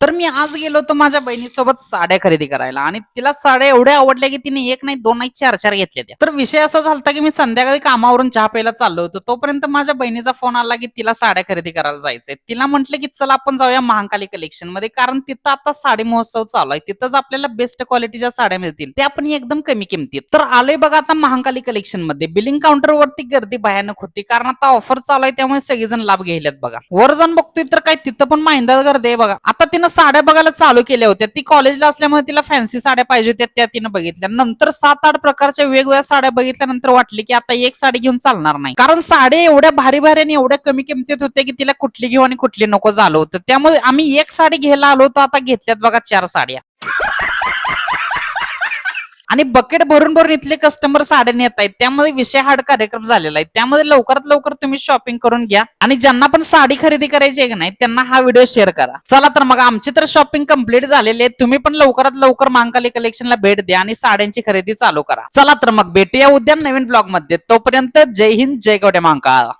तर मी आज गेलो होतो माझ्या बहिणीसोबत साड्या खरेदी करायला आणि तिला साड्या एवढ्या आवडल्या की तिने एक नाही दोन नाही चार चार घेतल्या त्या. तर विषय असा झाला की मी संध्याकाळी कामावरून चहा प्यायला चाललो होतो तोपर्यंत माझ्या बहिणीचा फोन आला की तिला साड्या खरेदी करायला जायचंय. तिला म्हटलं की चला आपण जाऊया महाकाली कलेक्शन मध्ये कारण तिथं आता साडी महोत्सव चालू आहे. तिथंच आपल्याला बेस्ट क्वालिटीच्या साड्या मिळतील त्या पण एकदम कमी किमतीत. तर आलोय बघा आता महाकाली कलेक्शन मध्ये. बिलिंग काउंटर वरती गर्दी भयानक होती कारण आता ऑफर चालू आहे त्यामुळे सगळेजण लाभ घ्यायलेत बघा. वर जाऊन बघतोय तर काय तिथं पण माहिंदा गर्दी आहे बघा. आता तिनं साड्या बघायला चालू केल्या होत्या. ती कॉलेजला असल्यामुळे तिला फॅन्सी साड्या पाहिजे होत्या त्या तिनं बघितल्या. नंतर 7-8 प्रकारच्या वेगवेगळ्या साड्या बघितल्यानंतर वाटली की आता एक साडी घेऊन चालणार नाही कारण साड्या एवढ्या भारी भारी आणि एवढ्या कमी किमतीत होत्या की तिला कुठली घेऊ आणि कुठली नको झालं होतं. त्यामुळे आम्ही एक साडी घ्यायला आलो होतो. आता घेतल्यात बघा 4 साड्या आणि बकेट भरून भरून इथले कस्टमर साड्या नेत आहेत. त्यामध्ये विषय हार्ड कार्यक्रम झालेला आहे. त्यामध्ये लवकरात लवकर तुम्ही शॉपिंग करून घ्या आणि ज्यांना पण साडी खरेदी करायची आहे की नाही त्यांना हा व्हिडिओ शेअर करा. चला तर मग आमची तर शॉपिंग कंप्लीट झालेली आहे. तुम्ही पण लवकरात लवकर महाकाली कलेक्शनला भेट द्या आणि साड्यांची खरेदी चालू करा. चला तर मग भेटूया उद्या नवीन ब्लॉग मध्ये. तोपर्यंत जय हिंद जय गौडे महाकाळ.